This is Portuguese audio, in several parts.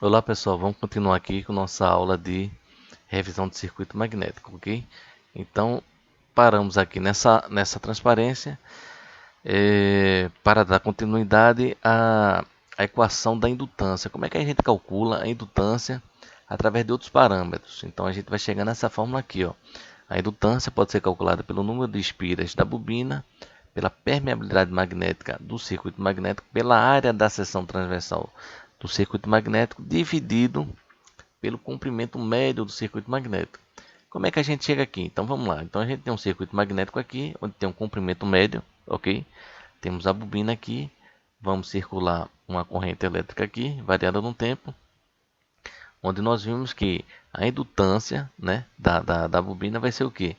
Olá pessoal, vamos continuar aqui com nossa aula de revisão de circuito magnético, ok? Então, paramos aqui nessa transparência para dar continuidade à equação da indutância. Como é que a gente calcula a indutância através de outros parâmetros? Então, a gente vai chegar nessa fórmula aqui, ó. A indutância pode ser calculada pelo número de espiras da bobina, pela permeabilidade magnética do circuito magnético, pela área da seção transversal do circuito magnético, dividido pelo comprimento médio do circuito magnético. Como é que a gente chega aqui? Então vamos lá. Então a gente tem um circuito magnético aqui, onde tem um comprimento médio, ok? Temos a bobina aqui, vamos circular uma corrente elétrica aqui, variada no tempo, onde nós vimos que a indutância, né, da bobina vai ser o quê?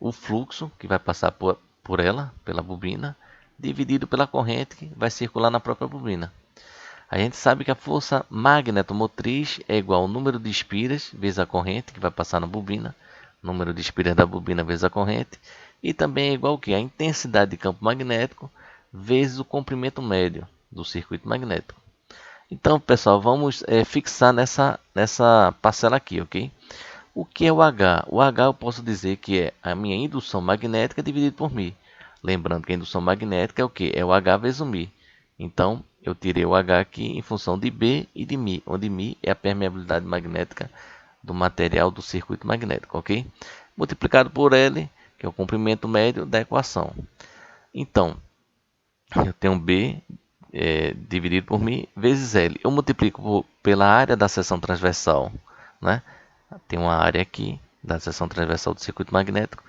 O fluxo que vai passar por ela, pela bobina, dividido pela corrente que vai circular na própria bobina. A gente sabe que a força magnetomotriz é igual ao número de espiras vezes a corrente que vai passar na bobina, número de espiras da bobina vezes a corrente, e também é igual ao que? A intensidade de campo magnético vezes o comprimento médio do circuito magnético. Então, pessoal, vamos fixar nessa parcela aqui, ok? O que é o H? O H eu posso dizer que é a minha indução magnética dividido por μ. Lembrando que a indução magnética é o que? É o H vezes o μ. Então, eu tirei o H aqui em função de B e de μ, onde μ é a permeabilidade magnética do material do circuito magnético, ok? Multiplicado por L, que é o comprimento médio da equação. Então, eu tenho B dividido por μ vezes L. Eu multiplico pela área da seção transversal, né? Tem uma área aqui da seção transversal do circuito magnético.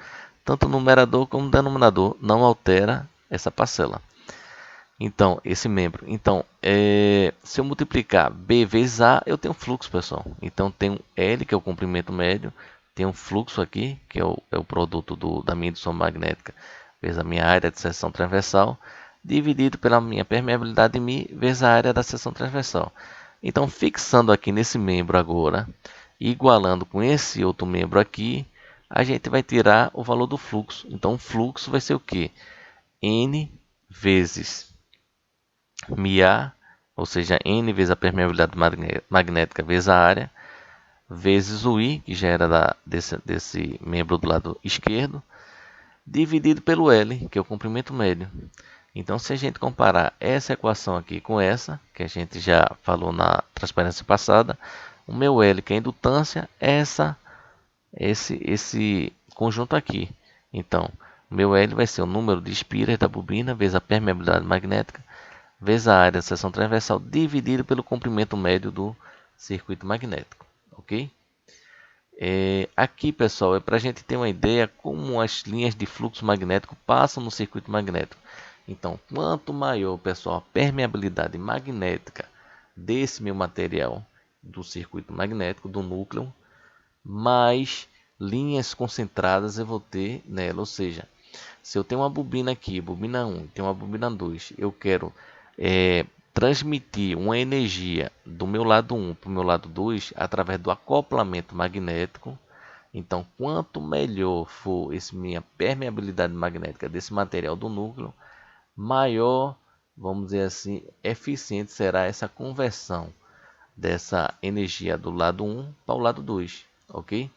Tanto o numerador como o denominador não altera essa parcela. Então, esse membro. Então, se eu multiplicar B vezes A, eu tenho fluxo, pessoal. Então, tenho L, que é o comprimento médio. Tenho um fluxo aqui, que é o produto da minha indução magnética, vezes a minha área de seção transversal, dividido pela minha permeabilidade μ, vezes a área da seção transversal. Então, fixando aqui nesse membro agora, igualando com esse outro membro aqui, a gente vai tirar o valor do fluxo. Então, o fluxo vai ser o quê? N vezes μA, ou seja, N vezes a permeabilidade magnética vezes a área, vezes o I, que já era desse membro do lado esquerdo, dividido pelo L, que é o comprimento médio. Então, se a gente comparar essa equação aqui com essa, que a gente já falou na transparência passada, o meu L, que é a indutância, é esse conjunto aqui. Então, o meu L vai ser o número de espiras da bobina vezes a permeabilidade magnética vezes a área da seção transversal dividido pelo comprimento médio do circuito magnético, ok? Aqui, pessoal, é para a gente ter uma ideia como as linhas de fluxo magnético passam no circuito magnético. Então, quanto maior, pessoal, a permeabilidade magnética desse meu material do circuito magnético, do núcleo, mais linhas concentradas eu vou ter nela. Ou seja, se eu tenho uma bobina aqui, bobina 1, tenho uma bobina 2, eu quero transmitir uma energia do meu lado 1 para o meu lado 2 através do acoplamento magnético. Então, quanto melhor for minha permeabilidade magnética desse material do núcleo, maior, vamos dizer assim, eficiente será essa conversão dessa energia do lado 1 para o lado 2, ok?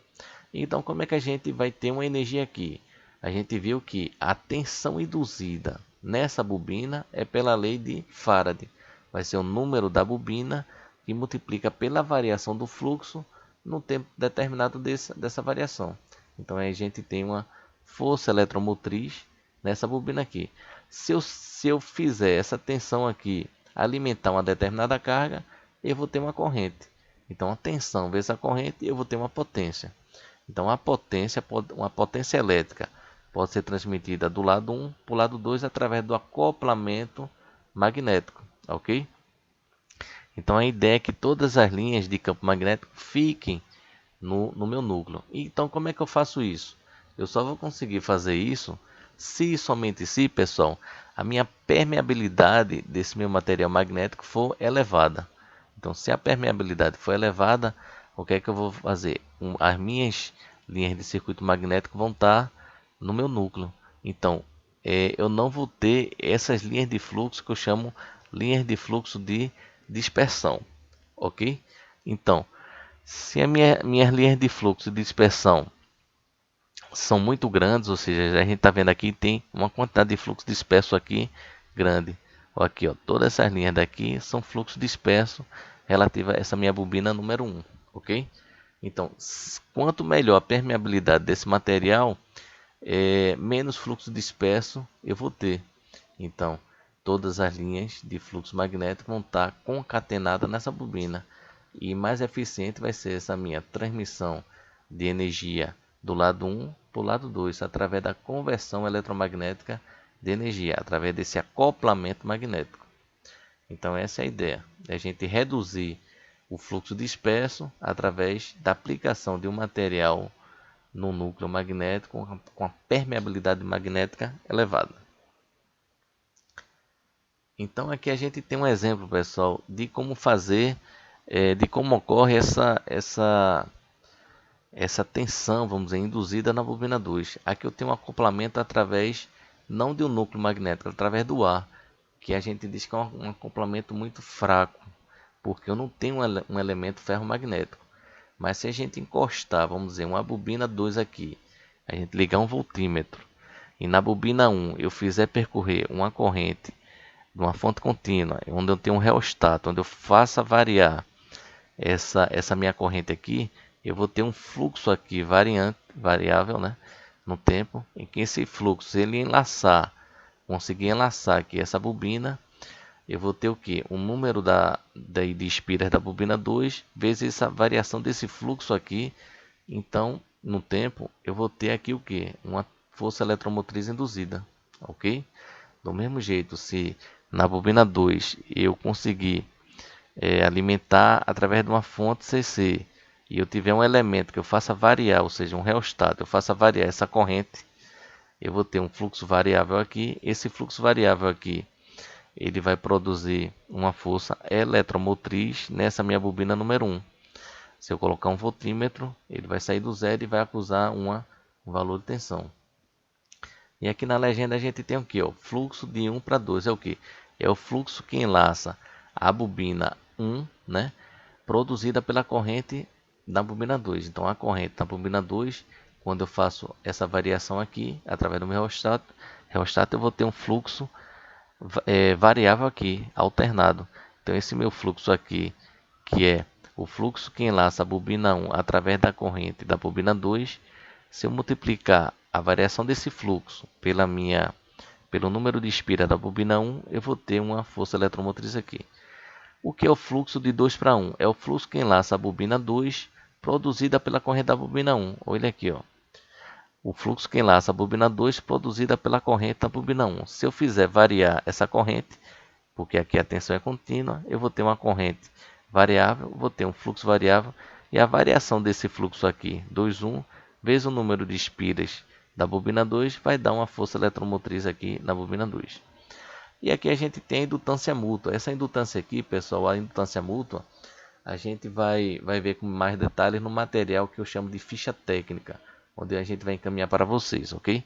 Então, como é que a gente vai ter uma energia aqui? A gente viu que a tensão induzida nessa bobina é pela lei de Faraday. Vai ser o número da bobina que multiplica pela variação do fluxo no tempo determinado dessa variação. Então, aí a gente tem uma força eletromotriz nessa bobina aqui. Se eu fizer essa tensão aqui alimentar uma determinada carga, eu vou ter uma corrente. Então, a tensão vezes a corrente, eu vou ter uma potência. Então, uma potência elétrica pode ser transmitida do lado 1 para o lado 2 através do acoplamento magnético, ok? Então, a ideia é que todas as linhas de campo magnético fiquem no meu núcleo. Então, como é que eu faço isso? Eu só vou conseguir fazer isso se somente se, pessoal, a minha permeabilidade desse meu material magnético for elevada. Então, se a permeabilidade for elevada, o que é que eu vou fazer? As minhas linhas de circuito magnético vão estar no meu núcleo. Então, eu não vou ter essas linhas de fluxo que eu chamo linhas de fluxo de dispersão, ok? Então, se minhas linhas de fluxo de dispersão são muito grandes, ou seja, a gente está vendo aqui tem uma quantidade de fluxo disperso aqui grande. Ó, aqui, ó, todas essas linhas daqui são fluxo disperso relativa a essa minha bobina número 1, ok? Então, quanto melhor a permeabilidade desse material, menos fluxo disperso eu vou ter. Então, todas as linhas de fluxo magnético vão estar concatenadas nessa bobina. E mais eficiente vai ser essa minha transmissão de energia do lado 1 para o lado 2, através da conversão eletromagnética de energia, através desse acoplamento magnético. Então essa é a ideia, é a gente reduzir o fluxo disperso através da aplicação de um material no núcleo magnético com a permeabilidade magnética elevada. Então aqui a gente tem um exemplo, pessoal, de como fazer, de como ocorre essa tensão, vamos dizer, induzida na bobina 2. Aqui eu tenho um acoplamento através, não de um núcleo magnético, através do ar, que a gente diz que é um acoplamento muito fraco, porque eu não tenho um elemento ferromagnético. Mas se a gente encostar, vamos dizer, uma bobina 2 aqui, a gente ligar um voltímetro, e na bobina 1 eu fizer percorrer uma corrente de uma fonte contínua, onde eu tenho um reostato, onde eu faça variar essa minha corrente aqui, eu vou ter um fluxo aqui variável, né, no tempo, em que esse fluxo, se ele conseguir enlaçar aqui essa bobina, eu vou ter o que? O número de espiras da bobina 2 vezes essa variação desse fluxo aqui. Então, no tempo, eu vou ter aqui o que? Uma força eletromotriz induzida, ok? Do mesmo jeito, se na bobina 2 eu conseguir alimentar através de uma fonte CC e eu tiver um elemento que eu faça variar, ou seja, um reostato, eu faça variar essa corrente, eu vou ter um fluxo variável aqui. Esse fluxo variável aqui, ele vai produzir uma força eletromotriz nessa minha bobina número 1. Se eu colocar um voltímetro, ele vai sair do zero e vai acusar um valor de tensão. E aqui na legenda a gente tem o que? O fluxo de 1 para 2 é o que? É o fluxo que enlaça a bobina 1, né, produzida pela corrente da bobina 2. Então a corrente da bobina 2, quando eu faço essa variação aqui, através do meu reostato, eu vou ter um fluxo variável aqui, alternado. Então esse meu fluxo aqui, que é o fluxo que enlaça a bobina 1 através da corrente da bobina 2, se eu multiplicar a variação desse fluxo pelo número de espira da bobina 1, eu vou ter uma força eletromotriz aqui. O que é o fluxo de 2 para 1? É o fluxo que enlaça a bobina 2 produzida pela corrente da bobina 1. Olha aqui, ó. O fluxo que enlaça a bobina 2 produzida pela corrente da bobina 1. Se eu fizer variar essa corrente, porque aqui a tensão é contínua, eu vou ter uma corrente variável, vou ter um fluxo variável, e a variação desse fluxo aqui, 2,1, vezes o número de espiras da bobina 2, vai dar uma força eletromotriz aqui na bobina 2. E aqui a gente tem a indutância mútua. Essa indutância aqui, pessoal, a indutância mútua, a gente vai ver com mais detalhes no material que eu chamo de ficha técnica, onde a gente vai encaminhar para vocês, ok?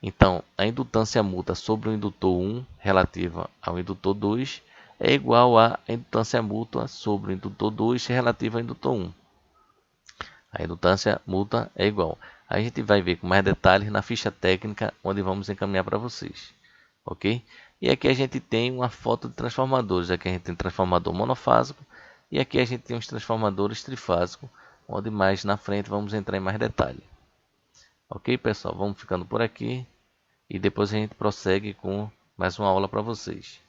Então, a indutância mútua sobre o indutor 1 relativa ao indutor 2 é igual à indutância mútua sobre o indutor 2 relativa ao indutor 1. A indutância mútua é igual. A gente vai ver com mais detalhes na ficha técnica, onde vamos encaminhar para vocês, ok? E aqui a gente tem uma foto de transformadores. Aqui a gente tem transformador monofásico e aqui a gente tem os transformadores trifásicos, onde mais na frente vamos entrar em mais detalhe. Ok, pessoal? Vamos ficando por aqui e depois a gente prossegue com mais uma aula para vocês.